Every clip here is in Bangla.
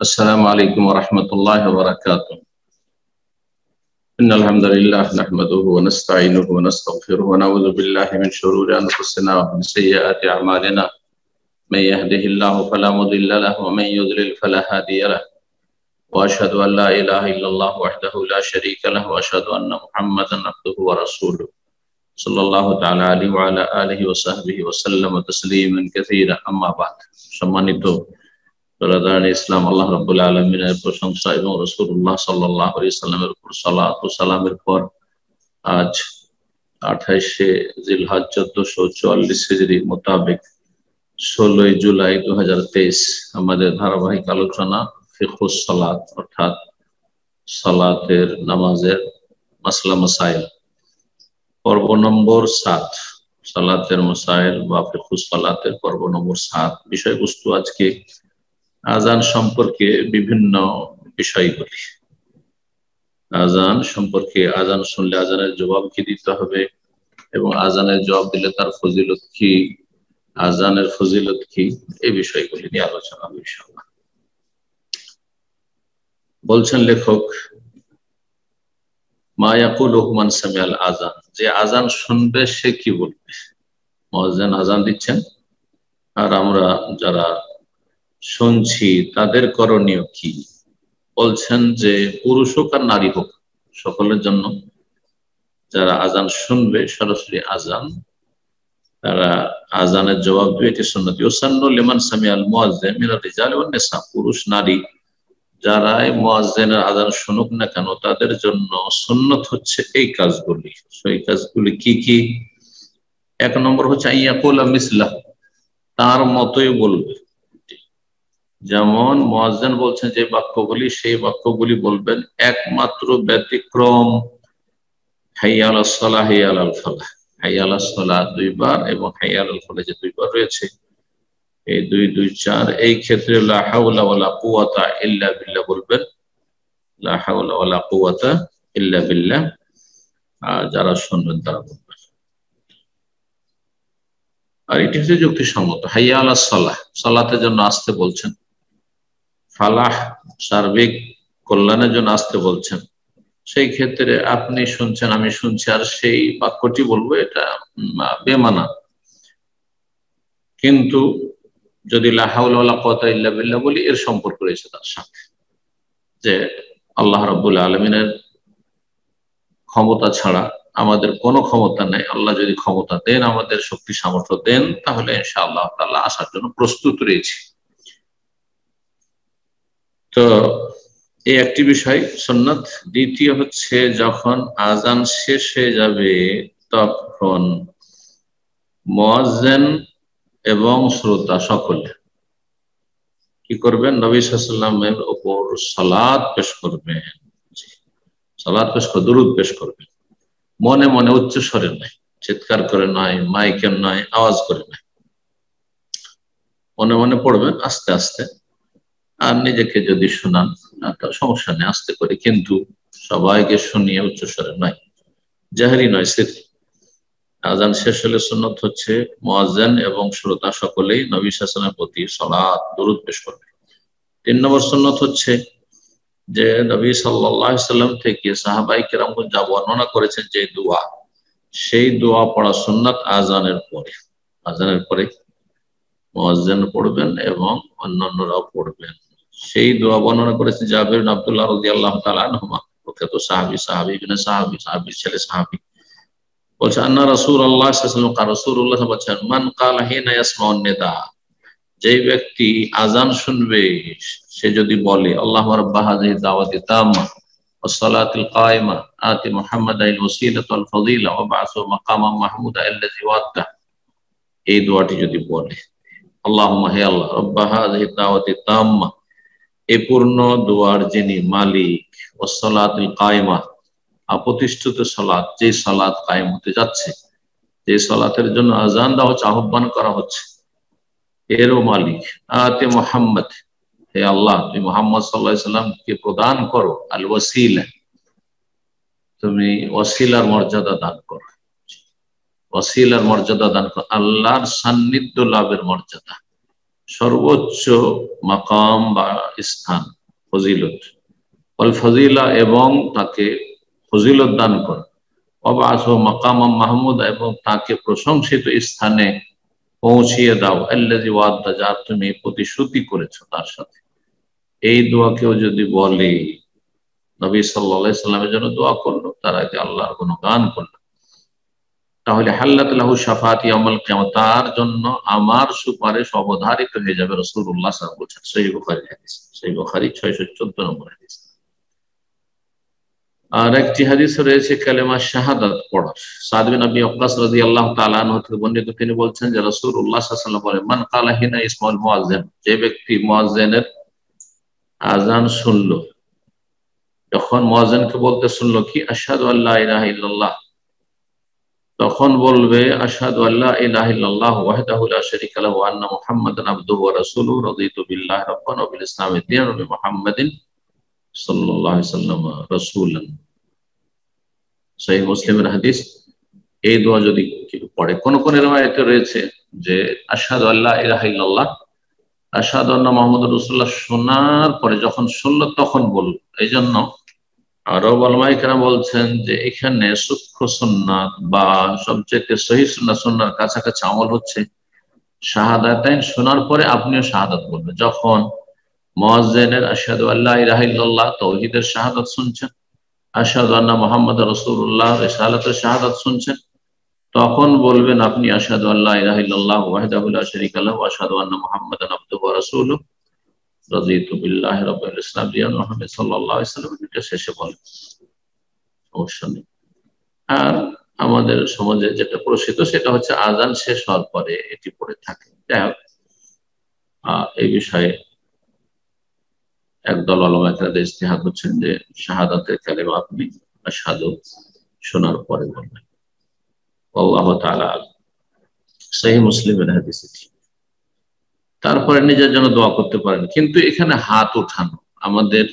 السلام عليكم ورحمة الله وبركاته. إن الحمد لله نحمده ونستعينه ونستغفره ونعوذ بالله من شرور أنفسنا ومن سيئات أعمالنا. من يهده الله فلا مضل له ومن يضلل فلا هادي له. وأشهد أن لا إله إلا الله وحده لا شريك له وأشهد أن محمدا عبده ورسوله صلى الله تعالى عليه وعلى آله وصحبه وسلم تسليما كثيرا. أما بعد. সম্মানিত ইসলাম, আল্লাহ রাব্বুল আলামিনের প্রশংসা এবং রাসূলুল্লাহ সাল্লাল্লাহু আলাইহি সাল্লামের উপর সালাত ও সালামের পর আজ 28শে জিলহজ 1444 হিজরি মোতাবেক 16 জুলাই 2023 আমাদের ধারাবাহিক আলোচনা ফিকহুস সালাত অর্থাৎ সালাতের নামাজের মাসলা মাসাইল পর্ব নম্বর 7, সালাতের মাসাইল বা ফিকহুস সালাতের পর্ব নম্বর 7। বিষয়বস্তু আজকে আজান সম্পর্কে বিভিন্ন বিষয়গুলি। আজান সম্পর্কে, আজান শুনলে আজানের জবাব কি দিতে হবে এবং আজানের জবাব দিলে তার ফজিলত কি, আজানের ফজিলত কি, এই বিষয়গুলি নিয়ে আলোচনা হবে ইনশাআল্লাহ। বলছেন লেখক, মা ইয়াকুলুহু মান সামিআল আযান, যে আজান শুনবে সে কি বলবে। মুয়াজ্জিন আজান দিচ্ছেন আর আমরা যারা শুনছি তাদের করণীয় কি। বলছেন যে পুরুষ হোক আর নারী হোক সকলের জন্য যারা আজান শুনবে, সরাসরি আজান, তারা আজানের জবাব দেবে, এটি সুন্নাত। ইউসান্নু লিমান সামিআল মুয়াজ্জিন মিনার রিজালি ওয়ান নিসা, পুরুষ নারী যারাই মুয়াজ্জিনের আজান শুনুক না কেন তাদের জন্য সুন্নাত হচ্ছে এই কাজগুলি। সেই কাজগুলি কি কি? 1 নম্বর হচ্ছে আইয়াকুলা মিসলাহু, তার মতোই বলবে। যেমন মুয়াজ্জিন বলছেন যে বাক্যগুলি, সেই বাক্যগুলি বলবেন। একমাত্র ব্যতিক্রম হাইয়া আলাস সালাহ হাইয়া আলাল ফালাহ, হাইয়া আলাস সালাহ 2 বার এবং হাইয়া আলাল ফালাহ যে 2 বার রয়েছে, এই 2 2 4, এই ক্ষেত্রে লা হাওলা ওয়ালা কুওয়াতা ইল্লা বিল্লাহ বলবেন, লা হাওলা ওয়ালা কুওয়াতা ইল্লা বিল্লাহ। আর যারা শুনবেন তারা বলবেন। আর এটি হচ্ছে যুক্তিসঙ্গত। হাইয়া আলাস সালাহ, সালাতের জন্য আসতে বলছেন, ফালাহ সার্বিক কল্যাণের জন্য আসতে বলছেন। সেই ক্ষেত্রে আপনি শুনছেন, আমি শুনছি, আর সেই বাক্যটি বলবো, এটা বেমানা। কিন্তু যদি লা হাওলা ওয়ালা কুওয়াতা ইল্লা বিল্লাহ বলি, এর সম্পর্ক রয়েছে তার সাথে, যে আল্লাহ রাব্বুল আলামিনের ক্ষমতা ছাড়া আমাদের কোনো ক্ষমতা নেই। আল্লাহ যদি ক্ষমতা দেন, আমাদের শক্তি সামর্থ্য দেন, তাহলে ইনশাআল্লাহ তাআলা আসার জন্য প্রস্তুত রয়েছে। তো এই একটি বিষয় সুন্নাত। দ্বিতীয় হচ্ছে যখন আজান শেষ হয়ে যাবে তখন মুয়াজ্জিন এবং শ্রোতা সকলে কি করবেন? নবী সাল্লাল্লাহু আলাইহি ওয়াসাল্লামের উপর সালাত পেশ করবেন, সালাত পেশ করে দুরূদ পেশ করবেন। মনে মনে উচ্চ স্বরে নয়, চিৎকার করে নয়, মাইকে নয়, আওয়াজ করে নয়, মনে মনে পড়বেন আস্তে আস্তে। আর নিজেকে যদি শোনান সমস্যা নেই, আস্তে করে, কিন্তু সবাইকে শুনিয়ে উচ্চ স্বরে নয়, জাহেরি নয়, সিররি। আজান শেষ হলে সুন্নাত হচ্ছে মুয়াজ্জিন এবং শ্রোতা সকলেই নবী সাল্লাল্লাহু আলাইহি ওয়াসাল্লামের প্রতি সালাত দুরূদ পেশ করবে। 3 নম্বর সুন্নাত হচ্ছে যে নবী সাল্লাল্লাহু আলাইহি ওয়াসাল্লাম থেকে সাহাবায়ে কেরামগণ যা বর্ণনা করেছেন যে দোয়া, সেই দোয়া পড়া সুন্নাত আজানের পরে। আজানের পরে মুয়াজ্জিন পড়বেন এবং অন্যান্যরাও পড়বেন। সেই দোয়া বর্ণনা করেছেন জাবের ইবনে আব্দুল্লাহ রাদিয়াল্লাহু তাআলা আনহুমা, প্রখ্যাত সাহাবী, সাহাবীর ছেলে সাহাবী, বলছে আন্না রাসূলুল্লাহ সাল্লাল্লাহু আলাইহি ওয়াসাল্লাম, রাসূলুল্লাহ বলেছেন, মান কালা হিনা ইয়াসমাউন নিদা, যে ব্যক্তি আজান শুনবে সে যদি বলে আল্লাহুম্মা রাব্ব হাযিহি দাওয়াতি তাম্মা ওয়াস সালাতিল কায়িমা আতি মুহাম্মাদাল ওয়াসিলাতা ওয়াল ফাযিলা ওয়া বা'সু মাকামান মাহমুদা আল্লাযী ওয়া'আদতা, এই দোয়াটি যদি বলে, আল্লাহুম্মা, হে আল্লাহ, রাব্ব হাযিহি দাওয়াতি তাম্মা, এই পূর্ণ দোয়ার যিনি মালিক, ওয়াস সালাতিল কায়িমা, প্রতিষ্ঠিত সালাত, যে সালাত কায়েম হতে যাচ্ছে, যে সালাতের জন্য আজান দেওয়া হচ্ছে, আহ্বান করা হচ্ছে, এরও মালিক, আতে মুহাম্মদ, হে আল্লাহ, তুমি মুহাম্মদ সাল্লাল্লাহু আলাইহি সাল্লামকে প্রদান করো আল ওয়াসিলা, তুমি ওয়াসিলার মর্যাদা দান করো, ওয়াসিলার মর্যাদা দান করো, আল্লাহর সান্নিধ্য লাভের মর্যাদা। সর্বোচ্চ মাকাম বা স্থান, ফজিলত, ওয়াল ফজিলা এবং তাকে ফজিলত দান করা, ওয়াবআসহু মাকামান মাহমুদা এবং তাকে প্রশংসিত স্থানে পৌঁছিয়ে দাও, আল্লাযী ওয়া'আদতা যার তুমি প্রতিশ্রুতি করেছো তার সাথে। এই দোয়া কেউ যদি বলে, নবী সাল্লাল্লাহু আলাইহি সাল্লামের জন্য দোয়া করলো, তার আগে আল্লাহর গুণগান করলো, তাহলে হাল্লাত লাহু শাফাআতি ইয়াউমাল কিয়ামাহ, তার জন্য আমার সুপারিশ অবধারিত হয়ে যাবে। রাসূলুল্লাহ সাল্লাল্লাহু আলাইহি ওয়াসাল্লাম বলেছেন, সহিহ বুখারী হাদিস, সহিহ বুখারী 614 নম্বর হাদিস। আর একটি হাদিস রয়েছে কালেমা শাহাদাত পড়ার। সাদ বিন আবি ওয়াক্কাস রাদিয়াল্লাহু তাআলা আনহু থেকে বর্ণিত, তিনি বলছেন যে রাসূলুল্লাহ সাল্লাল্লাহু আলাইহি ওয়াসাল্লাম বলেন, মান ক্বালা হিনা ইসমুল মুয়াজ্জিন, যে ব্যক্তি মুয়াজ্জিনের আযান শুনলো, যখন মুয়াজ্জিনকে বলতে শুনলো কি আশহাদু আল্লা ইলাহা ইল্লাল্লাহ, তখন বলবে আশহাদু আল্লা ইলাহা ইল্লাল্লাহ ওয়াহদাহু লা শারীকা লাহু ওয়া আন্না মুহাম্মাদান আবদুহু ওয়া রাসূলুহু, রাদিতু বিল্লাহি রাব্বান ওয়া বিল ইসলামি দীনান ওয়া বি মুহাম্মাদিন সাল্লাল্লাহু আলাইহি ওয়াসাল্লাম রাসূলান। সহিহ মুসলিমের হাদিস। এই দোয়া যদি কেউ পড়ে, কোন কোন রিওয়ায়াতে রয়েছে যে আশহাদু আল্লা ইলাহা ইল্লাল্লাহ, আশহাদু আন্না মুহাম্মাদুর রাসূলুল্লাহ শোনার পরে যখন শুনলো তখন বলল। এই জন্য আরো উলামায়ে কেরাম বলছেন যে এখানে সূক্ষ্ম সুন্নাত বা সবচেয়ে সহিহ সুন্নাত, সুন্নাহর কাছাকাছি আমল হচ্ছে শাহাদাতাইন শোনার পরে আপনিও শাহাদাত বলবেন। যখন মুয়াজ্জিনের আশহাদু আল্লা ইলাহা ইল্লাল্লাহ তাওহীদের শাহাদাত শুনছেন, আশহাদু আন্না মুহাম্মাদুর রাসূলুল্লাহ রিসালাতের শাহাদাত শুনছেন, তখন বলবেন আপনি আশহাদু আল্লা ইলাহা ইল্লাল্লাহ ওয়াহদাহু লা শারীকা লাহু ওয়া আশহাদু আন্না মুহাম্মাদান আবদুহু ওয়া রাসূলুহু, রাদিতু বিল্লাহি রাব্বিল ইসলাম দীনান ওয়া মুহাম্মাদিন সাল্লাল্লাহু আলাইহি ওয়াসাল্লাম, এটা শেষে বলেন, সমস্যা নেই। আর আমাদের সমাজে যেটা প্রসিদ্ধ সেটা হচ্ছে আযান শেষ হওয়ার পরে এটি পড়ে থাকে। যাই হোক, এই বিষয়ে একদল উলামায়ে কেরাম ইজতিহাদ হচ্ছেন যে শাহাদাতের কালেমা আপনি আশহাদু শোনার পরে বলবেন। আল্লাহু তাআলা সহিহ মুসলিমের হাদিস এটি। তারপরে নিজের জন্য দোয়া করতে পারেন, কিন্তু এখানে হাত উঠানো আমাদের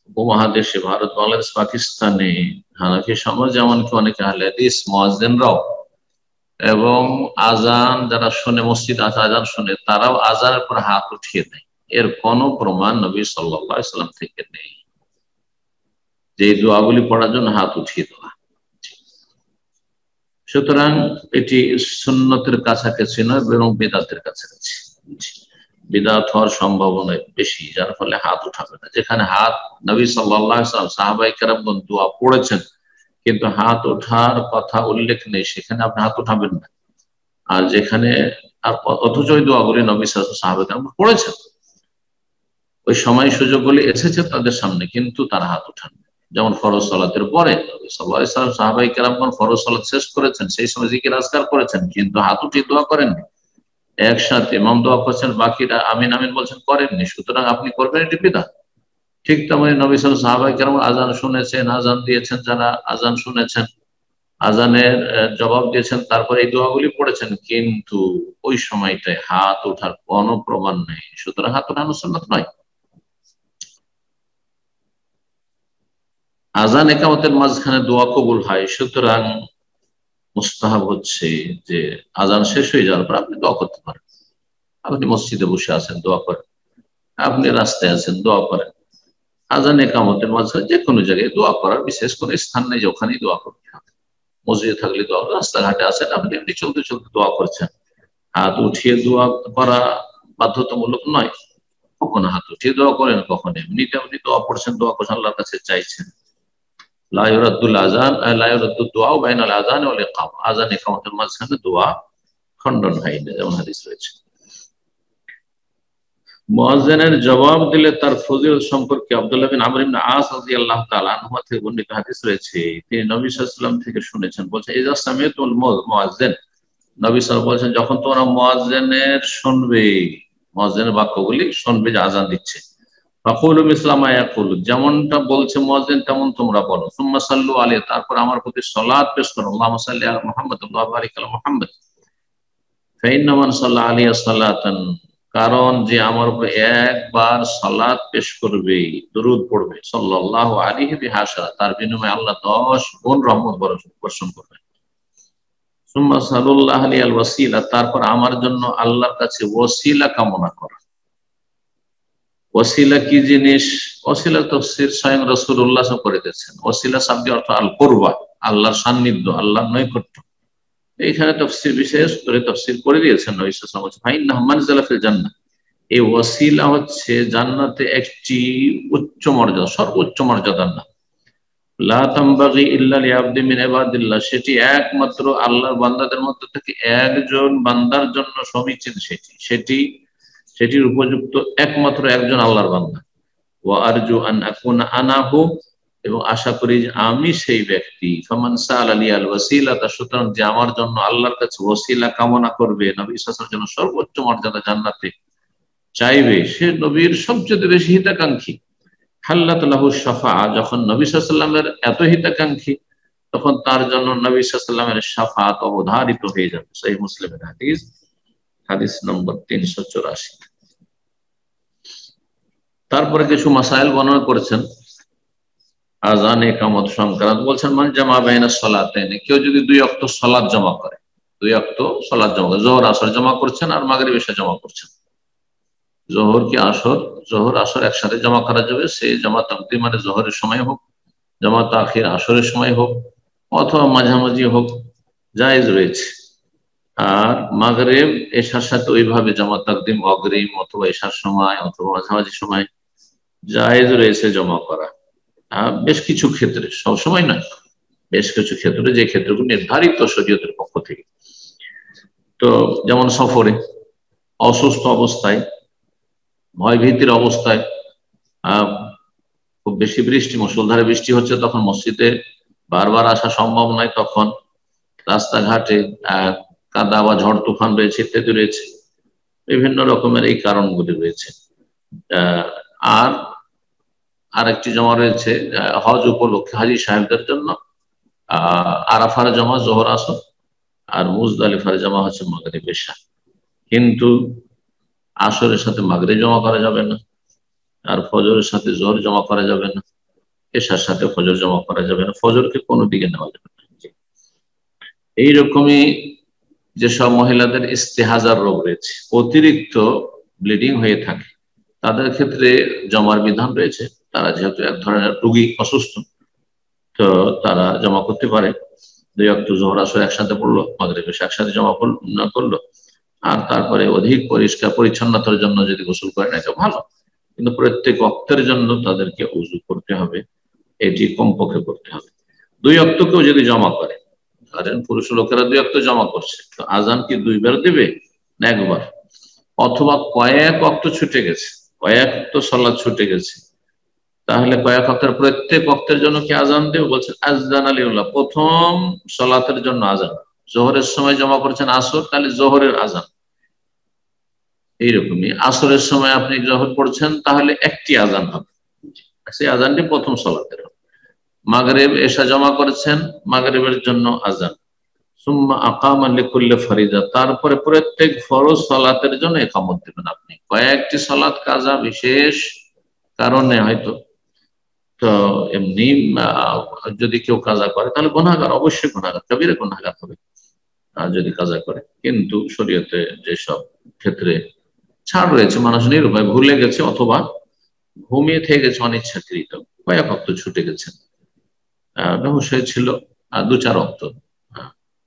উপমহাদেশে, ভারত, বাংলাদেশ, পাকিস্তানে হানাফি সমাজ, এমনকি অনেকে আহলে হাদিস মুয়াজ্জিনরাও এবং আজান যারা শুনে, মসজিদ আজান শুনে, তারাও আজানের পর হাত উঠিয়ে দেয়। এর কোন প্রমাণ নবী সাল্লাল্লাহু আলাইহি ওয়াসাল্লাম থেকে নেই যে এই দোয়াগুলি পড়ার জন্য হাত উঠিয়ে দেওয়া। সুতরাং এটি সুন্নতের কাছাকাছি নয়, বরং বিদআতের কাছাকাছি। বিদআত হওয়ার সম্ভাবনা বেশি, যার ফলে হাত উঠাবে না। যেখানে হাত, নবী সাল্লাল্লাহু আলাইহি ওয়াসাল্লাম সাহাবায়ে কেরামগণ দোয়া পড়েছেন কিন্তু হাত ওঠার কথা উল্লেখ নেই, সেখানে আপনি হাত উঠাবেন না। আর যেখানে, অথচ ওই দোয়াগুলি নবী সাল্লাল্লাহু আলাইহি ওয়াসাল্লাম সাহাবায়ে কেরাম পড়েছেন, ওই সময় সুযোগগুলি এসেছে তাদের সামনে, কিন্তু তারা হাত উঠান। যেমন ফরজ সালাতের পরে নবী সাল্লাল্লাহু আলাইহি ওয়াসাল্লাম সাহাবায়ে কেরামগণ ফরজ সালাত শেষ করেছেন, সেই সময় জিকির আজকার করেছেন, কিন্তু হাত উঠিয়ে দোয়া করেননি। একসাথে ইমাম দোয়া করছেন, বাকিরা আমিন আমিন বলছেন, করেননি। সুতরাং আপনি করবেন, এটি বিদআত। ঠিক তেমনি নবী সাল্লাল্লাহু আলাইহি ওয়াসাল্লাম সাহাবায়ে কেরাম আযান শুনেছেন, আযান দিয়েছেন, যারা আযান শুনেছেন আযানের জবাব দিয়েছেন, তারপরে এই দোয়াগুলি পড়েছেন, কিন্তু ওই সময়টায় হাত ওঠার কোনো প্রমাণ নেই। সুতরাং হাত ওঠানো সুন্নাত নয়। আযান ইকামতের মাঝখানে দোয়া কবুল হয়, সুতরাং মুস্তাহাব হচ্ছে যে আযান শেষ হয়ে যাওয়ার পর আপনি দোয়া করতে পারেন। আপনি মসজিদে বসে আছেন, দোয়া করেন। আপনি রাস্তায় আছেন, দোয়া করেন। আযান ইকামতের মাঝখানে যে কোনো জায়গায় দোয়া করার বিশেষ কোনো স্থান নেই যে ওখানেই দোয়া করতে হবে। মসজিদে থাকলে দোয়া, রাস্তাঘাটে আছেন, আপনি এমনি চলতে চলতে দোয়া করছেন। হাত উঠিয়ে দোয়া করা বাধ্যতামূলক নয়। কখনো হাত উঠিয়ে দোয়া করেন, কখনো এমনিতে আপনি দোয়া পড়ছেন, দোয়া করছেন, আল্লাহর কাছে চাইছেন। লা ইউরাদ্দুল আযান, লা ইউরাদ্দুদ দুআ বাইনাল আযান ওয়াল ইকামা, আযান ইকামতের মাঝখানে দোয়া খণ্ডন হয় না, যেমন হাদিস রয়েছে। মুয়াজ্জিনের জবাব দিলে তার ফজিলত সম্পর্কে আব্দুল্লাহ বিন আমর ইবনে আস রাদিয়াল্লাহু তাআলা আনহু থেকে বর্ণিত হাদিস রয়েছে। তিনি নবী সাল্লাল্লাহু আলাইহি ওয়াসাল্লাম থেকে শুনেছেন, বলছেন ইযা সামিতুল মুয়াজ্জিন, নবী সাল্লাল্লাহু আলাইহি ওয়াসাল্লাম বলছেন যখন তোমরা মুয়াজ্জিনের শুনবে, মুয়াজ্জিনের বাক্যগুলি শুনবে যে আযান দিচ্ছে, ফাকুলু মিসলা মা ইয়াকুলু, যেমনটা বলছে মুয়াজ্জিন তেমন তোমরা বলো। সুম্মা সাল্লু আলাইহি, তারপর আমার প্রতি সালাত পেশ করো, আল্লাহুম্মা সাল্লি আলা মুহাম্মাদ ওয়া বারিক আলা মুহাম্মাদ। ফাইন্না মান সাল্লা আলাইহি সালাতান, কারণ যে আমার উপর একবার সালাত পেশ করবে, দরুদ পড়বে, সাল্লাল্লাহু আলাইহি বিহা আশরা, তার বিনিময়ে আল্লাহ 10 গুণ রহমত বর্ষণ করবেন। তারপর আমার জন্য আল্লাহর কাছে ওসিলা কামনা করা। ওসিলা কি জিনিস? ওসিলা তাফসীর স্বয়ং রাসূলুল্লাহ করে দিয়েছেন। ওসিলা শব্দের অর্থ আল কুরবা, আল্লাহর সান্নিধ্য, আল্লাহর নৈকট্য। এইখানে তাফসীর বিশেষ করে তাফসীর করে দিয়েছেন নবী সাল্লাল্লাহু আলাইহি ওয়াসাল্লাম, ফাইন্নাহু মানজিলা ফিল জান্নাহ। এই ওসিলা হচ্ছে জান্নাতে একটি উচ্চ মর্যাদা, সর্বোচ্চ মর্যাদার নাম। লা তামবাগি ইল্লা লিআবদি মিন ইবাদিল্লাহ, সেটি একমাত্র আল্লাহর বান্দাদের মধ্যে থেকে একজন বান্দার জন্য সমীচীন। সেটির উপযুক্ত একমাত্র একজন আল্লাহর বান্দা। ওয়া আরজু আন আকুনা আনাহু, এবং আশা করি যে আমি সেই ব্যক্তি। ফামান সাআলা লিয়াল ওয়াসিলাতা, সুতরাং যে আমার জন্য আল্লাহর কাছে ওসিলা কামনা করবে, নবী সাল্লাল্লাহু আলাইহি ওয়াসাল্লামের জন্য সর্বোচ্চ মর্যাদা জান্নাতে চাইবে, সে নবীর সবচেয়ে বেশি হিতাকাঙ্ক্ষী। হাল্লাত লাহু শাফাআ, যখন নবী সাল্লাল্লাহু আলাইহি ওয়াসাল্লামের এত হিতাকাঙ্ক্ষী, তখন তার জন্য নবী সাল্লাল্লাহু আলাইহি ওয়াসাল্লামের শাফাআত অবধারিত হয়ে যাবে। সহিহ মুসলিমের হাদিস, হাদিস নম্বর 384। তারপরে কিছু মাসাইল বর্ণনা করেছেন আযান ইকামত সংক্রান্ত। বলছেন মান জামা বাইনা সালাতাইন, কেউ যদি দুই ওয়াক্ত সালাত জমা করে, দুই ওয়াক্ত সালাত জমা করে, যোহর আসর জমা করছেন আর মাগরিব এশা জমা করছেন। জোহর কি আসর, জোহর আসর একসাথে জমা করা যাবে। সে জমা তাকদীম মানে জোহরের সময় হোক, জমা তাখির আসরের সময় হোক, অথবা মাঝামাঝি হোক, জায়েজ রয়েছে। আর মাগরিব এশার সাথে ওইভাবে জমা তাকদীম অগ্রিম, অথবা এশার সময় অথবা মাঝামাঝি সময় জায়েজ রয়েছে জমা করা। বেশ কিছু ক্ষেত্রে, সব সময় নয়, বেশ কিছু ক্ষেত্রে, যে ক্ষেত্রগুলো নির্ধারিত শরীয়তের পক্ষ থেকে। তো যেমন সফরে, অসুস্থ অবস্থায়, ভয়ভীতির অবস্থায়, খুব বেশি বৃষ্টি, মুষলধারে বৃষ্টি হচ্ছে, তখন মসজিদে বারবার আসা সম্ভব নয়, তখন রাস্তাঘাটে কাদা বা ঝড় তুফান রয়েছে, ইত্যাদি রয়েছে, বিভিন্ন রকমের এই কারণগুলি রয়েছে। আর আরেকটি জমা রয়েছে হজ উপলক্ষে হাজী সাহেবদের জন্য, আরাফার জমা জোহর আসর, আর মুজদালিফার জমা হচ্ছে মাগরিব এশা। কিন্তু আসরের সাথে মাগরিব জমা করা যাবে না, আর ফজরের সাথে জোহর জমা করা যাবে না, এশার সাথে ফজর জমা করা যাবে না, ফজরকে কোনো দিকে নেওয়া যাবে না। এইরকমই যেসব মহিলাদের ইস্তেহাজার রোগ রয়েছে, অতিরিক্ত ব্লিডিং হয়ে থাকে, তাদের ক্ষেত্রে জমার বিধান রয়েছে। তারা যেহেতু এক ধরনের রোগী, অসুস্থ, তো তারা জমা করতে পারে। দুই ওয়াক্ত জোহর আসর একসাথে পড়লো, মাগরিব এশা একসাথে জমা করলো, আর তারপরে অধিক পরিষ্কার পরিচ্ছন্নতার জন্য যদি গোসল করে নেয় তো ভালো। কিন্তু প্রত্যেক ওয়াক্তের জন্য তাদেরকে উযু করতে হবে, এটি কমপক্ষে করতে হবে। দুই ওয়াক্তকেও যদি জমা করে, ধরেন পুরুষ লোকেরা দুই ওয়াক্ত জমা করছে, তো আজান কি দুইবার দিবে না একবার? অথবা কয়েক ওয়াক্ত ছুটে গেছে, কয়েক ওয়াক্ত সালাত ছুটে গেছে, তাহলে কয়েক ওয়াক্তের প্রত্যেক ওয়াক্তের জন্য কি আজান দেবে? বলছেন আযযান আলিউল্লাহ, প্রথম সালাতের জন্য আজান। জোহরের সময় জমা করছেন আসর, তাহলে জোহরের আজান। এইরকমই আসরের সময় আপনি জোহর পড়ছেন, তাহলে একটি আজান হবে, সেই আজানটি প্রথম সালাতের হবে। মাগরিব এশা জমা করেছেন, মাগরিবের জন্য আজান। সুম্মা আকামা লিকুল্লি ফরিজা, তারপরে প্রত্যেক ফরজ সালাতের জন্য ইকামত দিবেন আপনি। কয়েকটি সালাত কাজা বিশেষ কারণে হয়তো, তো এমনি যদি কেউ কাজা করে তাহলে গুনাহগার, অবশ্যই গুনাহগার, কবিরা গুনাহগার হবে যদি কাজা করে। কিন্তু শরীয়তে যেসব ক্ষেত্রে ছাড় রয়েছে, মানুষ নিরুপায় ভুলে গেছে অথবা ঘুমিয়ে থেকে গেছে অনিচ্ছাকৃত, কয়েক ওয়াক্ত ছুটে গেছেন, ব্যবসায় ছিল 2-4 ওয়াক্ত,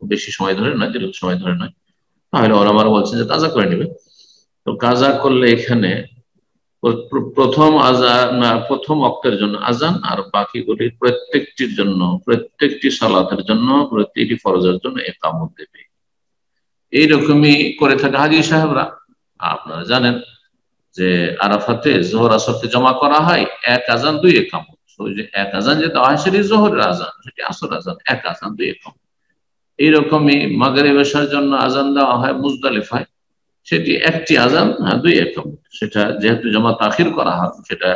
বেশি সময় ধরে নয়, দীর্ঘ সময় ধরে নয়, তাহলে ওলামারা বলছেন যে কাজা করে নেবে। তো কাজা করলে এখানে প্রথম আজান, প্রথম ওয়াক্তের জন্য আজান, আর বাকিগুলির প্রত্যেকটির জন্য, প্রত্যেকটি সালাতের জন্য, প্রত্যেকটি ফরজের জন্য ইকামত দেবে। এইরকমই করে থাকে হাজী সাহেবরা। আপনারা জানেন যে আরাফাতে জোহর আসরকে জমা করা হয়, এক আজান দুই ইকামত। ওই যে এক আজান যে দেওয়া হয় সেটি জোহরের আজান, সেটি আসর আজান, এক আজান দুই ইকামত। এইরকমই মাগরিব এশার জন্য আজান দেওয়া হয় মুজদালিফায়, সেটি একটি আজান, দুই ইকামত। সেটা যেহেতু জমা তাখির করা হয়, সেটা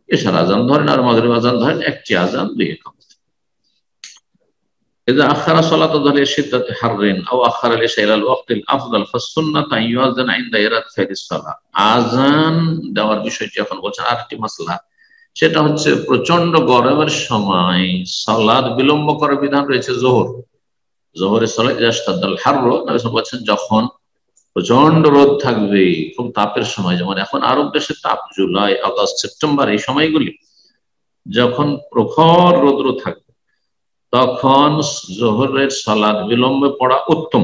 এশার আজান ধরেন আর মাগরিব আজান ধরেন, একটি আজান দুই ইকামত। إذا أخر صلاة الظهر لشدة حر أو أخر العشاء إلى الوقت الأفضل فالسنة أن يؤذن عند إرادة الصلاة। আজান দেওয়ার বিষয়টি এখন বলছেন আরেকটি মাসলা, সেটা হচ্ছে প্রচন্ড গরমের সময় সালাত বিলম্ব করার বিধান রয়েছে জোহর, জোহরের সালাত ইযা ইশতাদ্দাল হাররু, নবী সাল্লাল্লাহু আলাইহি ওয়াসাল্লাম বলেছেন যখন প্রচন্ড রোদ থাকবে, খুব তাপের সময়, যেমন এখন আরব দেশে তাপ, জুলাই আগস্ট সেপ্টেম্বর এই সময়গুলি যখন প্রখর রৌদ্র থাকবে, তখন জোহরের সালাত বিলম্বে পড়া উত্তম।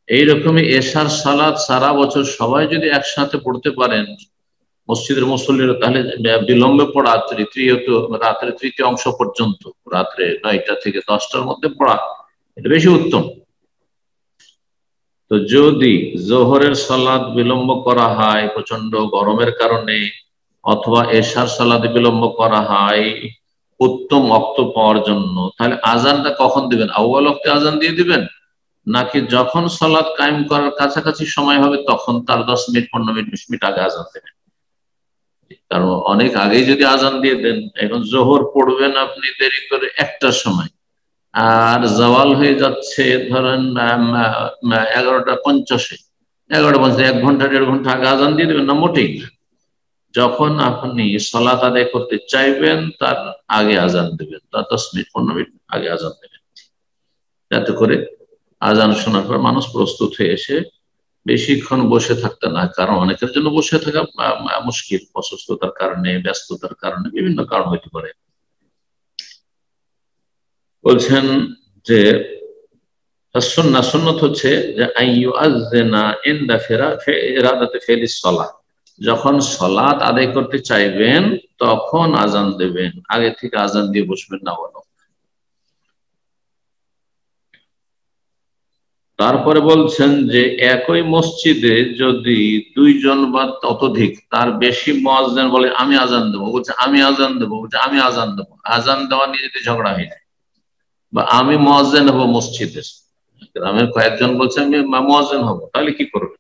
এইরকমই এশার সালাত সারা বছর সবাই যদি একসাথে পড়তে পারেন মসজিদের মুসল্লিরা, তাহলে বিলম্বে পড়া রাত্রে তৃতীয় অংশ পর্যন্ত, রাত্রে 9টা থেকে 10টার মধ্যে পড়া, এটা বেশি উত্তম। তো যদি জোহরের সালাত বিলম্ব করা হয় প্রচন্ড গরমের কারণে, অথবা এশার সালাত বিলম্ব করা হয় উত্তম ওয়াক্ত পাওয়ার জন্য, তাহলে আজানটা কখন দিবেন? আউয়াল ওয়াক্তে আজান দিয়ে দিবেন, নাকি যখন সালাত কায়েম করার কাছাকাছি সময় হবে তখন তার 10 মিনিট 15 মিনিট 20 মিনিট আগে আজান দেবেন? কারণ অনেক আগেই যদি আজান দিয়ে দেন, এখন জোহর পড়বেন আপনি দেরি করে 1টার সময়, আর জাওয়াল হয়ে যাচ্ছে ধরেন 11টা 50-এ, 11টা 50, 1 ঘন্টা 1.5 ঘন্টা আগে আজান দিয়ে দেবেন না? মোটেই না। যখন আপনি সালাত আদায় করতে চাইবেন তার আগে আজান দেবেন, তার 10 মিনিট 15 মিনিট আগে আজান দেবেন, যাতে করে আজান শোনার পর মানুষ প্রস্তুত হয়ে এসে বেশিক্ষণ বসে থাকতে না। কারণ অনেকের জন্য বসে থাকা মুশকিল, অসুস্থতার কারণে, ব্যস্ততার কারণে, বিভিন্ন কারণ হতে পারে। বলছেন যে সুন্নাত হচ্ছে যে যখন সালাত আদায় করতে চাইবেন তখন আজান দেবেন, আগে থেকে আজান দিয়ে বসবেন না। বলো তারপরে বলছেন যে একই মসজিদে যদি 2 জন বা ততোধিক তার বেশি মুয়াজ্জিন বলে আমি আজান দেবো, বলছে আমি আজান দেবো, বলছে আমি আজান দেবো, আজান দেওয়া নিয়ে যদি ঝগড়া হয়ে যায়, বা আমি মুয়াজ্জিন হবো মসজিদের, গ্রামের কয়েকজন বলছে আমি মুয়াজ্জিন হবো, তাহলে কি করবে?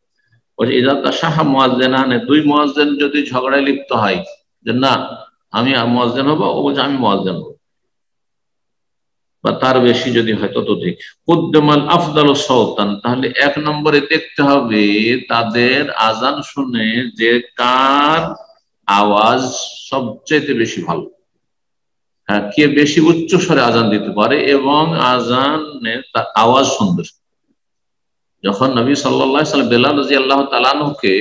বলছে ইযা তাশাহা মুয়াজ্জিনানে, 2 মুয়াজ্জিন যদি ঝগড়ায় লিপ্ত হয় যে না আমি মুয়াজ্জিন হবো, ও বলছে আমি মুয়াজ্জিন হবো, বা তার বেশি যদি হয় ততোধিক, কুদ্দামাল আফদালু সাওতান, তাহলে 1 নম্বরে দেখতে হবে তাদের আজান শুনে যে কার আওয়াজ সবচেয়ে বেশি ভালো, হ্যাঁ, কে বেশি উচ্চ স্বরে আজান দিতে পারে এবং আজানের তার আওয়াজ সুন্দর। যখন নবী সাল্লাল্লাহু আলাইহি ওয়াসাল্লাম বেলাল রাদিয়াল্লাহু তাআলা আনহুকে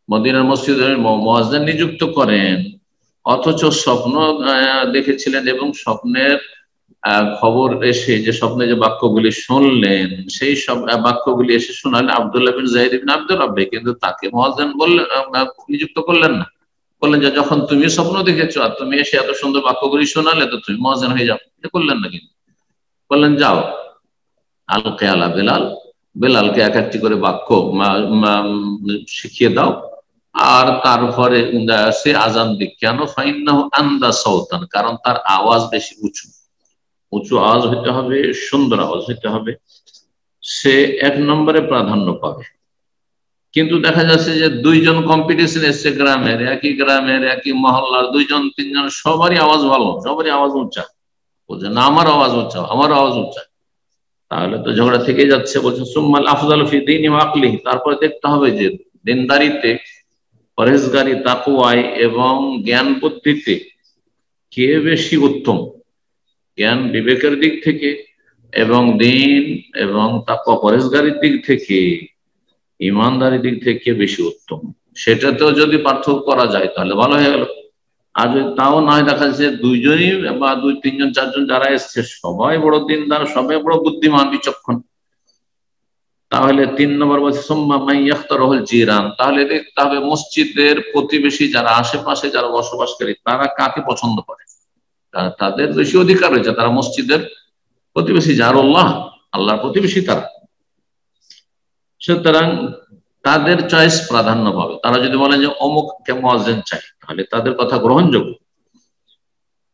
মদিনার মসজিদের মুয়াজ্জিন নিযুক্ত করেন, অথচ স্বপ্ন দেখেছিলেন এবং স্বপ্নের খবর এসে, যে স্বপ্নে যে বাক্যগুলি শুনলেন সেই সব বাক্যগুলি এসে শোনালেন আব্দুল্লাহ বিন যায়েদ ইবনে আব্দুর রাব্বি, কিন্তু তাকে মুয়াজ্জিন বললেন, নিযুক্ত করলেন না। বললেন যে যখন তুমি স্বপ্ন দেখেছো আর তুমি এসে এত সুন্দর বাক্যগুলি শোনালে তো তুমি মুয়াজ্জিন হয়ে যাও, এটা করলেন না। কিন্তু বললেন যাও আলকে আলা বেলাল, বেলালকে এক একটি করে বাক্য শিখিয়ে দাও, আর তারপরে সে আজান দিক। কেন? ফাইন্নাহু আন্দা সাওতান, কারণ তার আওয়াজ বেশি উঁচু, উঁচু আওয়াজ হইতে হবে, সুন্দর আওয়াজ হইতে হবে, সে 1 নম্বরে প্রাধান্য পাবে। কিন্তু দেখা যাচ্ছে যে 2 জন কম্পিটিশন এসছে, গ্রামের একই গ্রামের একই মহল্লার 2 জন 3 জন, সবারই আওয়াজ ভালো, সবারই আওয়াজ উঁচা, বলছে না আমার আওয়াজ উঁচা, আমার আওয়াজ উঁচা, তাহলে তো ঝগড়া থেকে যাচ্ছে। বলছে সুম্মাল আফজালু ফি দীনি ওয়া আকলিহি, তারপরে দেখতে হবে যে দিনদারিতে, পরহেজগারি, তাকওয়ায় এবং জ্ঞান বুদ্ধিতে কে বেশি উত্তম, জ্ঞান বিবেকের দিক থেকে এবং দিন এবং তাকওয়া পরহেজগারির দিক থেকে, ইমানদারির দিক থেকে বেশি উত্তম। সেটাতেও যদি পার্থক্য করা যায় তাহলে ভালো হয়ে গেল। আর যদি তাও নয়, দেখা যাচ্ছে 2 জনই বা 2 3 জন 4 জন যারা এসছে সবাই বড় দিনদার, সবাই বড় বুদ্ধিমান বিচক্ষণ, তাহলে 3 নম্বর বলছে সুম্মা মান ইয়াখতারুল জিরান, তাহলে দেখতে হবে মসজিদের প্রতিবেশী যারা, আশেপাশে যারা বসবাসকারী, তারা কাকে পছন্দ করে, তাদের বেশি অধিকার রয়েছে, তারা মসজিদের প্রতিবেশী, জারুল্লাহ, আল্লাহর প্রতিবেশী তারা, সুতরাং তাদের চয়েস প্রাধান্য পাবে। তারা যদি বলে যে অমুককে মুয়াজ্জিন চাই, তাহলে তাদের কথা গ্রহণযোগ্য।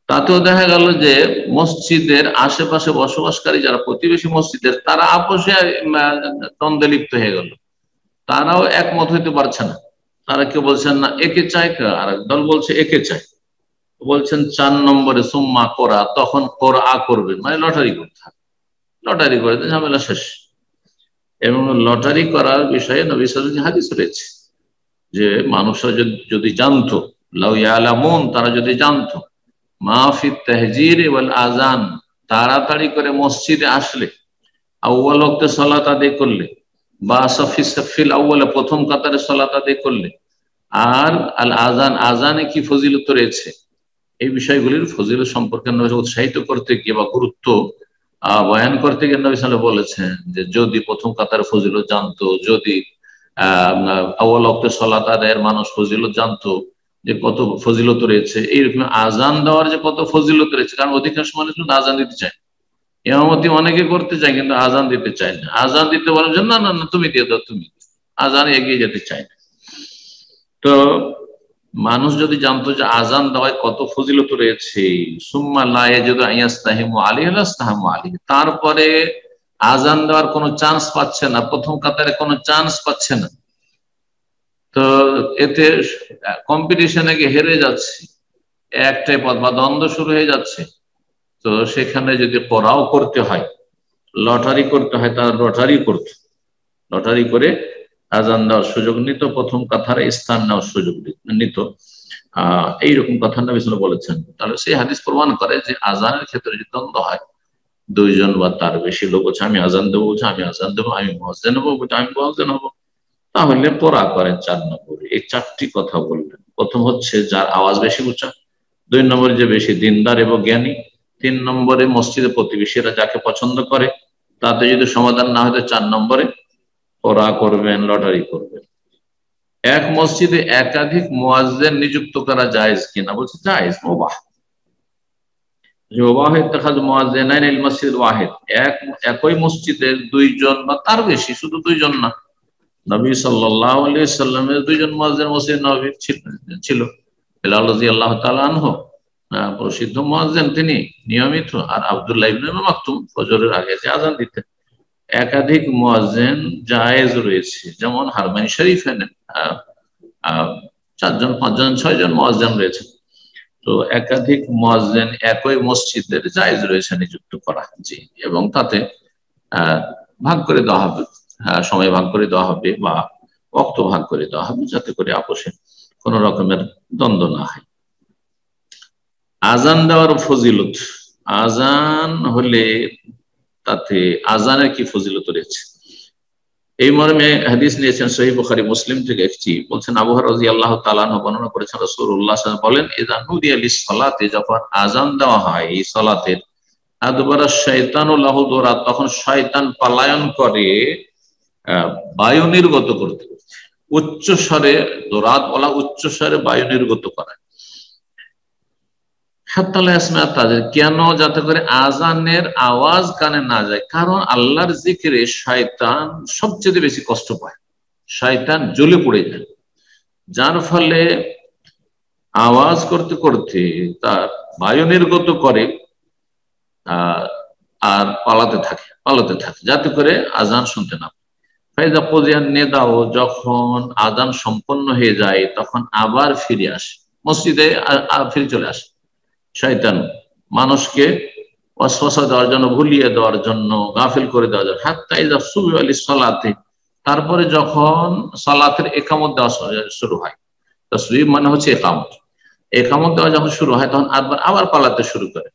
তাতেও দেখা গেল যে মসজিদের আশেপাশে বসবাসকারী যারা প্রতিবেশী মসজিদের, তারা আপোষে দ্বন্দ্বে লিপ্ত হয়ে গেল, তারাও একমত হইতে পারছে না। তারা কেউ বলছেন না একে চাই, আর এক দল বলছে একে চাই। বলছেন 4 নম্বরে সুম্মা কোরা, তখন কোরআ করবে, মানে লটারি করতে হবে, লটারি করে ঝামেলা শেষ। এবং লটারি করার বিষয়ে নবী সাল্লাল্লাহু আলাইহি ওয়াসাল্লাম হাদিস রয়েছে যে মানুষরা যদি জানতো, লাউ ইয়ালামুন, তারা যদি জানতো, মাহফিত তাহজির ওয়াল আজান, তাড়াতাড়ি করে মসজিদে আসলে আউয়াল ওয়াক্তে সালাত আদায় করলে, বা সাফি সাফিল আউয়ালে প্রথম কাতারে সালাত আদায় করলে, আর আল আজান, আজানে কি ফজিলত রয়েছে, এই বিষয়গুলির ফজিলত সম্পর্কে নবী উৎসাহিত করতে গিয়ে বা গুরুত্ব বয়ান করতে গিয়ে নবী সাল্লাল্লাহু আলাইহি ওয়াসাল্লাম বলেছেন যে যদি প্রথম কাতারে ফজিলত জানতো, যদি আউয়াল ওয়াক্তে সালাত আদায়ের মানুষ ফজিলত জানতো যে কত ফজিলত রয়েছে, এইরকম আজান দেওয়ার যে কত ফজিলত রয়েছে, কারণ অধিকাংশ মানুষ আজান দিতে চায়, ইমামতি অনেকে করতে চায় কিন্তু আজান দিতে চায় না। আজান দিতে বলেন যে না না না তুমি দিয়ে দাও, তুমি আজান এগিয়ে যেতে চায় না। তো মানুষ যদি জানতো যে আজান দেওয়ায় কত ফজিলত রয়েছে, সুম্মা লা ইয়াজিদু আইয়াস্তাহিমু আলাইহি লাস্তাহামু আলাইহি, তারপরে আজান দেওয়ার কোনো চান্স পাচ্ছে না, প্রথম কাতারে কোনো চান্স পাচ্ছে না, তো এতে কম্পিটিশনে গিয়ে হেরে যাচ্ছে, একটাই পথ বা দ্বন্দ্ব শুরু হয়ে যাচ্ছে। তো সেখানে যদি পড়াও করতে হয়, লটারি করতে হয়, তার লটারি করে আজান দেওয়ার সুযোগ নিত, প্রথম কাতারে স্থান নেওয়ার সুযোগ নিত। এইরকম কথা নবী সাল্লাল্লাহু আলাইহি ওয়াসাল্লাম বলেছেন। তাহলে সেই হাদিস প্রমাণ করে যে আজানের ক্ষেত্রে যদি দ্বন্দ্ব হয়, দুইজন বা তার বেশি লোক বলছে আমি আজান দেবো, বলছে আমি আজান দেবো, আমি মুয়াজ্জিন হবো, বলছে আমি মুয়াজ্জিন হবো, তাহলে পড়া করেন 4 নম্বরে। এই 4টি কথা বললেন। প্রথম হচ্ছে যার আওয়াজ বেশি উঁচা, 2 নম্বরে যে বেশি দিনদার এবং জ্ঞানী, 3 নম্বরে মসজিদে প্রতিবেশীরা যাকে পছন্দ করে, তাতে যদি সমাধান না হয় 4 নম্বরে পড়া করবেন, লটারি করবেন। এক মসজিদে একাধিক মুয়াজ্জিন নিযুক্ত করা জায়েজ কিনা, বলছে জায়েজ, মুবাহ। একই মসজিদের 2 জন বা তার বেশি, শুধু 2 জন না, নবী সাল্লাল্লাহু আলাইহি সাল্লামের 2 জন মুয়াজ্জিন মসজিদ নববী ছিল, বেলাল রাদিয়াল্লাহু তাআলা আনহু প্রসিদ্ধ মুয়াজ্জিন, তিনি নিয়মিত, আর আব্দুল্লাহ ইবনে উম মাকতুম ফজরের আগে যে আযান দিতেন। একাধিক মুয়াজ্জিন জায়েজ রয়েছে, যেমন হারমাইন শরীফে 4 জন 5 জন 6 জন মুয়াজ্জিন রয়েছে। তো একাধিক মুয়াজ্জিন একই মসজিদের জায়েজ রয়েছে নিযুক্ত করা, জি, এবং তাতে ভাগ করে দেওয়া হবে, সময় ভাগ করে দেওয়া হবে বা ওয়াক্ত ভাগ করে দেওয়া হবে, যাতে করে আপোষে কোন রকমের দ্বন্দ্ব না হয়। আজান দেওয়ার ফজিলত, আজান হলে তাতে আজানের কি ফজিলত রয়েছে, এই মর্মে হাদিস নিয়েছেন সহিহ বুখারী মুসলিম থেকে একটি, বলছেন আবু হুরায়রা রাদিয়াল্লাহু তাআলা আনহু বর্ণনা করেছেন রাসূলুল্লাহ সাল্লাল্লাহু আলাইহি ওয়াসাল্লাম বলেন ইযা নুদিয়া লিস-সালাতি, যখন আজান দেওয়া হয় এই সালাতের, আদবারা শাইতানু লাহু দুরা, তখন শয়তান পলায়ন করে বায়ু নির্গত করতে, উচ্চ স্বরে, দুরাত বলা উচ্চ স্বরে বায়ু নির্গত করা, কেন, যাতে করে আজানের আওয়াজ কানে না যায়। কারণ আল্লাহর জিকিরে শয়তান সবচেয়ে বেশি কষ্ট পায়, শয়তান জ্বলে পড়ে যায়, যার ফলে আওয়াজ করতে করতে তার বায়ু নির্গত করে আর পালাতে থাকে যাতে করে আজান শুনতে না। ফাইজা কুযিয়ান নিদাও, যখন আজান সম্পন্ন হয়ে যায় তখন আবার ফিরে আসে মসজিদে, ফিরে চলে আসে শয়তান, মানুষকে ওয়াসওয়াসা দেওয়ার জন্য, ভুলিয়ে দেওয়ার জন্য, গাফিল করে দেওয়ার জন্য। হাত্তা ইযা সুবিহা লিস-সালাতি, তারপরে যখন সালাতের ইকামত দেওয়া শুরু হয়, তাসবিহ মানে হচ্ছে ইকামত দেওয়া যখন শুরু হয়, তখন আবার পালাতে শুরু করে।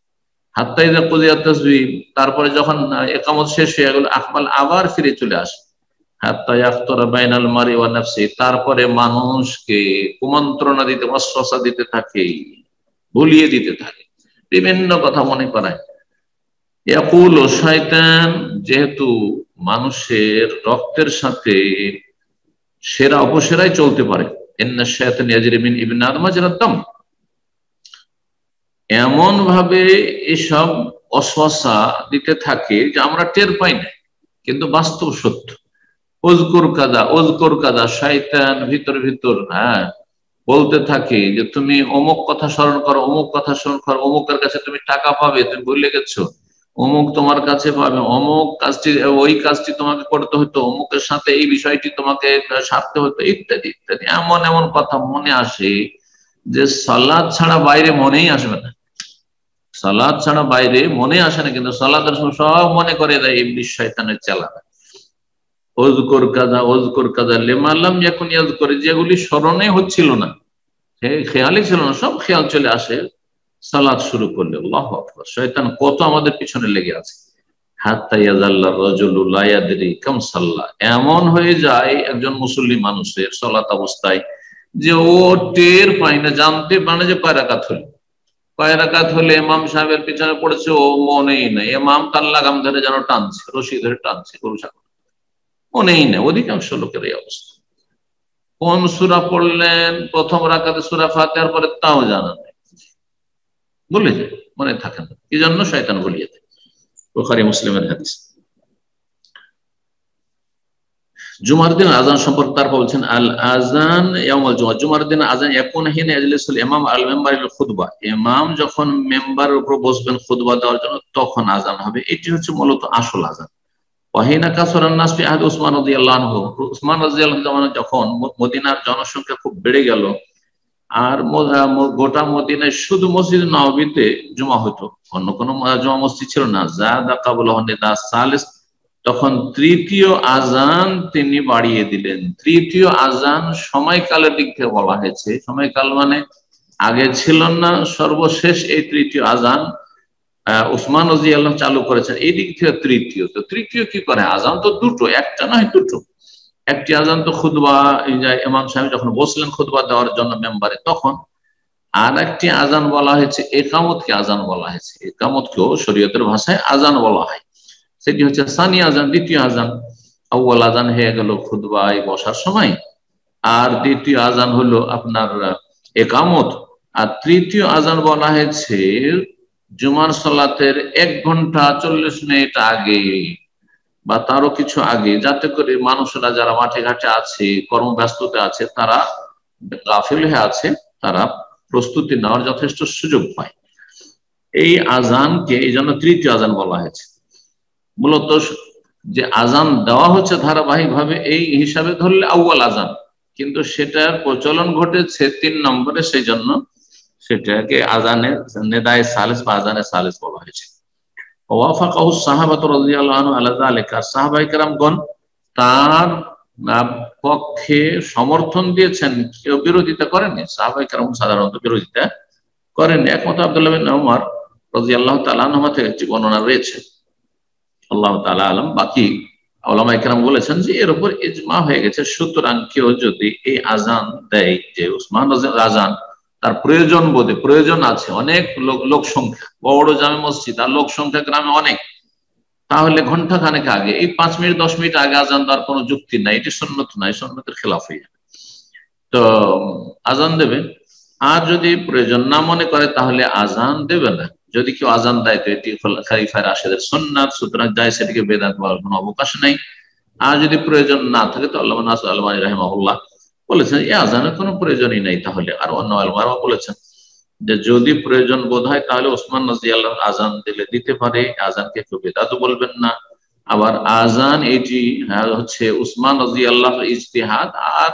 হাত্তা ইযা কুযিয়াত তাসবিহ, তারপরে যখন ইকামত শেষ হয়ে গেল, আকবাল, আবার ফিরে চলে আসে। হাত্তা ইয়াখতারা বাইনাল মারই ওয়া নাফসি, তারপরে মানুষকে কুমন্ত্রণা দিতে, ওয়াসওয়াসা দিতে থাকে, ভুলিয়ে দিতে থাকে, বিভিন্ন কথা মনে করায়। ইয়াকুল, শয়তান যেহেতু মানুষের রক্তের সাথে সেরা অপসেরাই চলতে পারে, ইন্না শায়াতান ইয়াজরি মিন ইবনি আদম মাজরাদ দাম, এমন ভাবে এসব ওয়াসওয়াসা দিতে থাকে যে আমরা টের পাই না, কিন্তু বাস্তব সত্য। ওজকুর কাদা, শয়তান ভিতর বলতে থাকে যে তুমি অমুক কথা স্মরণ করো, অমুক কথা স্মরণ করো, অমুকের কাছে তুমি টাকা পাবে, তুমি ভুলে গেছো, অমুক তোমার কাছে পাবে, অমুক কাজটি, ওই কাজটি তোমাকে করতে হতো, অমুকের সাথে এই বিষয়টি তোমাকে সারতে হতো, ইত্যাদি ইত্যাদি। এমন এমন কথা মনে আসে যে সালাত ছাড়া বাইরে মনেই আসবে না, সালাত ছাড়া বাইরে মনে আসে না, কিন্তু সালাতের সময় সব মনে করে দেয় ইবলিস শয়তানের চালানা। ওজকুর কাজা লিমা লাম ইয়াকুন ইয়াজকুর, যেগুলি স্মরণে হচ্ছিল না, খেয়ালই ছিল না, সব খেয়াল চলে আসে সালাত শুরু করলে। আল্লাহু আকবার, শয়তান কত আমাদের পিছনে লেগে আছে। হাত্তা ইয়াজাল্লা রাজুলু লা ইয়াদরি কাম সাল্লা, এমন হয়ে যায় একজন মুসল্লি মানুষের সালাত অবস্থায় যে ও টের পায় না, জানতে পারে যে কয় রাকাত হলো, কয় রাকাত হলে ইমাম সাহেবের পিছনে পড়েছে ও মনেই নাই, ইমাম তার লাগাম ধরে যেন টানছে, রশি ধরে টানছে, গরু ছাগল, মনেই নেই। অধিকাংশ লোকের এই অবস্থা। কোন সূরা পড়লেন প্রথম রাকাতে, সূরা ফাতিহার পরে, তাও জানা নেই, ভুলে যায়, মনে থাকে না। কি জন্য? শয়তান ভুলিয়ে দেয়। বুখারী মুসলিমের হাদিস। জুমার দিন আজান সম্পর্কে তারপর বলছেন, আল আজান ইয়াউমুল জুমআহ, জুমার দিন আজান ইয়াকুন হিনা ইয়াজলিসুল ইমাম আল মিম্বারি লিল খুতবা, ইমাম যখন মেম্বারের উপর বসবেন খুতবা দেওয়ার জন্য তখন আজান হবে। এটি হচ্ছে মূলত আসল আজান। ওয়াহিনা কাসরান নাস ফি আহদ উসমান রাদিয়াল্লাহু আনহু, উসমান রাদিয়াল্লাহু আনহু যখন মদিনার জনসংখ্যা খুব বেড়ে গেল আর গোটা মদিনায় শুধু মসজিদ নববীতে জুমা হতো, অন্য কোনো জুমা মসজিদ ছিল না, যাদা কাবুলাহু নিদা সালিস, তখন তৃতীয় আজান তিনি বাড়িয়ে দিলেন। তৃতীয় আজান সময়কালের দিক থেকে বলা হয়েছে, সময়কাল মানে আগে ছিল না, সর্বশেষ এই তৃতীয় আজান উসমান রাদিয়াল্লাহু চালু করেছেন, এই দিক থেকে তৃতীয়। তো তৃতীয় কি করে? আজান তো দুটো, একটা নয় দুটো। একটি আজান তো খুতবা, ইমাম সাহেব যখন বসলেন খুতবা দেওয়ার জন্য মেম্বারে তখন, আর একটি আজান বলা হয়েছে একামতকে আজান বলা হয়েছে, একামতকেও শরীয়তের ভাষায় আজান বলা হয়। সেটি হচ্ছে সানি আজান, দ্বিতীয় আজান। আউয়াল আজান হয়ে গেল খুতবায় বসার সময়, আর দ্বিতীয় আজান হলো আপনার একামত, আর তৃতীয় আজান বলা হয়েছে জুমার সালাতের 1 ঘন্টা 40 মিনিট আগে বা তারও কিছু আগে, যাতে করে মানুষরা যারা মাঠে ঘাটে আছে, কর্মব্যস্ততা আছে, তারা গাফিল হয়ে আছে, তারা প্রস্তুতি নেওয়ার যথেষ্ট সুযোগ পায়। এই আজানকে এই জন্য তৃতীয় আজান বলা হয়েছে। মূলত যে আজান দেওয়া হচ্ছে ধারাবাহিক ভাবে এই হিসাবে ধরলে আউয়াল আজান, কিন্তু সেটার প্রচলন ঘটেছে 3 নম্বরে, সেই জন্য সেটাকে আজানে নেদায়ে সালিস বা আজানে সালিস বলা হয়েছে। ওয়াফাকাহু সাহাবাতু রাদিয়াল্লাহু আনহু আলা যালিকা, সাহাবায়ে কেরামগণ তার পক্ষে সমর্থন দিয়েছেন, কেউ বিরোধিতা করেননি। সাহাবায়ে কেরাম সাধারণত বিরোধিতা করেননি। একমত আব্দুল্লাহ বিন ওমর রাদিয়াল্লাহু তাআলা আনহু থেকে একটি বর্ণনা রয়েছে, আল্লাহ তাআলা আলাম। বাকি উলামায়ে কেরাম বলেছেন যে এর উপর ইজমা হয়ে গেছে। সুতরাং কেউ যদি এই আজান দেয় যে উসমান রাদিয়াল্লাহু আজান, তার প্রয়োজন বোধে, প্রয়োজন আছে, অনেক লোক সংখ্যা, বড় জামে মসজিদ আর লোক সংখ্যা গ্রামে অনেক, তাহলে ঘন্টা খানেক আগে, এই 5 মিনিট 10 মিনিট আগে আজান দেওয়ার কোনো যুক্তি নাই, এটি সুন্নত নাই, সুন্নতের খেলাফ হয়ে যাবে, তো আজান দেবে। আর যদি প্রয়োজন না মনে করে তাহলে আজান দেবে না। যদি কেউ আজান দেয় তো এটি খলিফা রাশেদের সুন্নাত, সুতরাং যায় সেটিকে বেদাত বলার কোনো অবকাশ নেই। আর যদি প্রয়োজন না থাকে তো আল্লামা নাসির আল-আলবানী রাহিমাহুল্লাহ বলেছেন এই আজানের কোনো প্রয়োজনই নেই। তাহলে আর অন্য আলেমরা বলেছেন যে যদি প্রয়োজন বোধ হয় তাহলে ওসমান রাদিয়াল্লাহু আজান দিলে দিতে পারে, আজানকে কেউ বেদাত বলবেন না। আবার আজান এটি হচ্ছে উসমান রাদিয়াল্লাহু ইজতিহাদ, আর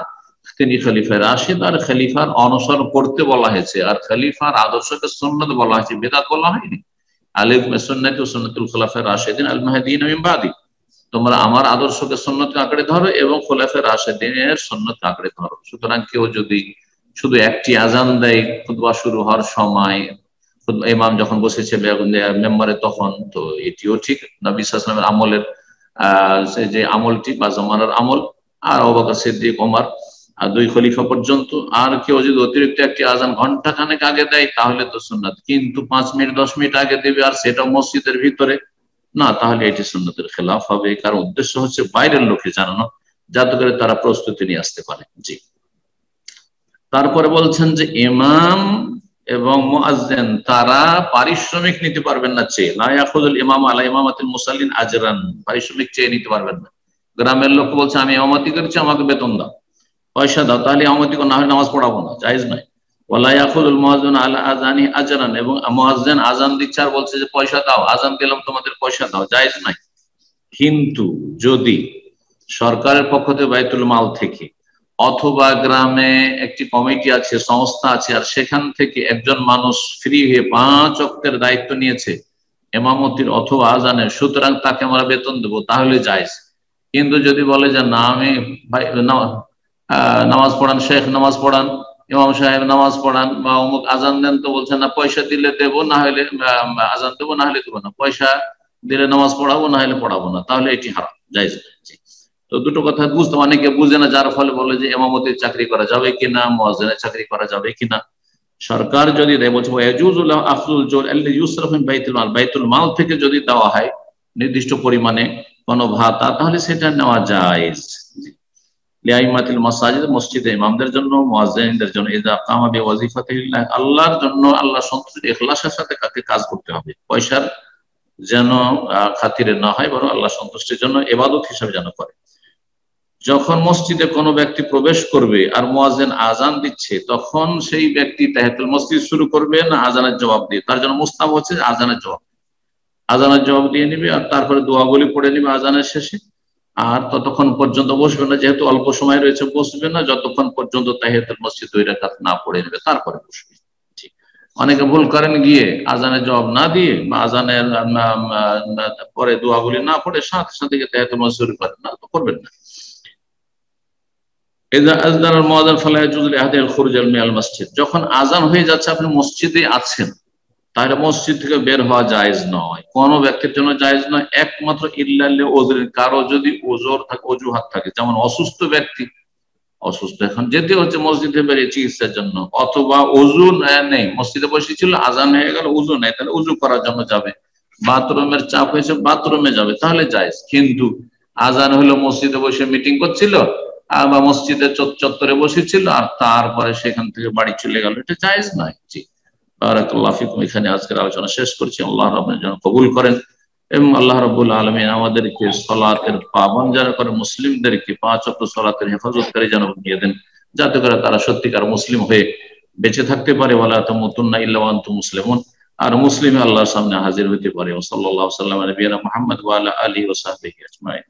তিনি খলিফা রাশিদ, আর খলিফার অনুসরণ করতে বলা হয়েছে, আর খলিফার আদর্শকে সুন্নাত বলা হয়েছে, বেদাত বলা হয়নি। আলিফ সুন্নাতি ওয়া সুন্নাতুল খুলাফায়ে রাশিদিন আল মাহদিয়িন মিন বাদি, তোমরা আমার আদর্শকে সুন্নতকে আঁকড়ে ধরো এবং খুলাফায়ে রাশিদিনের সুন্নতকে আঁকড়ে ধরো। সুতরাং কেউ যদি শুধু একটি আজান দেয় খুতবা শুরু হওয়ার সময়, ইমাম যখন বসেছে মেম্বারে তখন, তো এটিও ঠিক নবী সাল্লাল্লাহু আলাইহি ওয়াসাল্লামের আমলের যে আমলটি বা জামানার আমল, আর আবু বকর সিদ্দিক, ওমর আর 2 খলিফা পর্যন্ত। আর কেউ যদি অতিরিক্ত একটি আজান ঘন্টা খানেক আগে দেয় তাহলে তো সুন্নাত, কিন্তু 5 মিনিট 10 মিনিট আগে দেবে আর সেটা মসজিদের ভিতরে না, তাহলে এটি সুন্নতের খেলাফ হবে। কারণ উদ্দেশ্য হচ্ছে বাইরের লোকে জানানো, যাতে করে তারা প্রস্তুতি নিয়ে আসতে পারে। জি, তারপরে বলছেন যে ইমাম এবং মুয়াজ্জিন তারা পারিশ্রমিক নিতে পারবেন না, চেয়ে লা ইয়াখুযুল ইমাম আলা ইমামাতিল মুসাল্লিন আজরান, পারিশ্রমিক চেয়ে নিতে পারবেন না। গ্রামের লোক বলছে আমি ইমামতি করছি, আমাকে বেতন দাও, পয়সা দাও, তাহলে ইমামতি না হয় নামাজ পড়াবো না, জায়েজ নয়। ওয়ালা ইয়াখুযুল মুয়াজ্জিন আলা আযানি আজরান, এবং মুয়াজ্জিন আযান দিচ্ছে আর বলছে যে পয়সা দাও, আযান দিলাম তোমাদের পয়সা দাও, জায়েজ নয়। কিন্তু যদি সরকারের পক্ষ থেকে বাইতুল মাল থেকে অথবা গ্রামে একটি কমিটি আছে, সংস্থা আছে, আর সেখান থেকে একজন মানুষ ফ্রি হয়ে 5 ওয়াক্তের দায়িত্ব নিয়েছে ইমামতির অথবা আযানের, সুতরাং তাকে আমরা বেতন দেবো, তাহলে জায়েজ। কিন্তু যদি বলে যে না আমি নামাজ পড়ান, শেখ নামাজ পড়ান, ইমাম সাহেব নামাজ পড়ান, বা অমুক আজান দেন, তো বলছে না পয়সা দিলে দেবো, না হলে আজান দেবো, না হলে দেবো না, পয়সা দিলে নামাজ পড়াবো, না হলে পড়াবো না, তাহলে এটি হারাম, জায়েজ নয়। তো দুটো কথা বুঝতে, অনেকে বুঝে না, যার ফলে বলে যে ইমামতির চাকরি করা যাবে কিনা, মুয়াজ্জিনের চাকরি করা যাবে কিনা। সরকার যদি দেয়, বলছে ইয়াজুজুল আফজুল জুল আল্লাযী ইউসরাফু মিন বাইতুল মাল, বাইতুল মাল থেকে যদি দেওয়া হয় নির্দিষ্ট পরিমাণে কোনো ভাতা, তাহলে সেটা নেওয়া জায়েজ। লিআইমাতিল মাসাজিদ, মসজিদে ইমামদের জন্য, মুয়াজ্জিনদের জন্য, ইযা কামা বিওয়াজিফাতিল্লাহ, আল্লাহর জন্য, আল্লাহ সন্তুষ্টি ইখলাসের সাথে কাকে কাজ করতে হবে, পয়সার যেন খাতিরে না হয়, বরং আল্লাহ সন্তুষ্টির জন্য ইবাদত হিসেবে যেন করে। যখন মসজিদে কোনো ব্যক্তি প্রবেশ করবে আর মুয়াজ্জিন আজান দিচ্ছে, তখন সেই ব্যক্তি তাহিয়াতুল মসজিদ শুরু করবে না আজানের জবাব দিয়ে? তার জন্য মুস্তাহাব হচ্ছে আজানের জবাব দিয়ে নিবে, আর তারপরে দোয়াগুলি পড়ে নিবে আজানের শেষে। আর ততক্ষণ পর্যন্ত বসবে না, যেহেতু অল্প সময় রয়েছে, বসবে না যতক্ষণ পর্যন্ত তাহিয়াতুল মসজিদ 2 রাকাত না পড়ে নেবে, তারপরে বসবে। অনেকে ভুল করেন, গিয়ে আজানের জবাব না দিয়ে বা আজানের পরে দোয়াগুলি না পড়ে সাথে সাথে তাহিয়াতুল মসজিদ শুরু করেন, না, তো করবেন না। যখন আজান হয়ে যাচ্ছে, আপনি মসজিদে আছেন, তাহলে মসজিদ থেকে বের হওয়া জায়েজ নয়, কোনো ব্যক্তির জন্য জায়েজ নয়, একমাত্র ইল্লাল্লি উযর, কারো যদি ওজর থাকে, অজুহাত থাকে, যেমন অসুস্থ ব্যক্তি, অসুস্থ এখন যেতে হচ্ছে মসজিদে বেরিয়ে চিকিৎসার জন্য, অথবা ওযু নেই, মসজিদে বসেছিল, আজান হয়ে গেল, ওযু নেই, তাহলে ওযু করার জন্য যাবে, বাথরুমের চাপ হয়েছে, বাথরুমে যাবে, তাহলে জায়েজ। কিন্তু আজান হলো, মসজিদে বসে মিটিং করছিল বা মসজিদের চত্বরে বসেছিল, আর তারপরে সেখান থেকে বাড়ি চলে গেল, এটা জায়েজ নয়। জি, বারাকাল্লাহু ফিকুম। এখানে আজকের আলোচনা শেষ করছি। আল্লাহ রাব্বুল যেন কবুল করেন, এবং আল্লাহ রাব্বুল আলামিন আমাদেরকে সালাতের পাবন্দ যারা করে, মুসলিমদেরকে 5 ওয়াক্ত সালাতের হেফাজতকারী যেন বানিয়ে দেন, যাতে করে তারা সত্যিকার মুসলিম হয়ে বেঁচে থাকতে পারে। ওয়ালা তামুতুন্না ইল্লা ওয়া আনতুম মুসলিমুন, আর মুসলিম আল্লাহর সামনে হাজির হতে পারে। সাল্লাল্লাহু আলাইহি ওয়া সাল্লাম নবিয়ানা মুহাম্মদ ওয়া আলা আলিহি ওয়া সাহবিহি আজমাইন।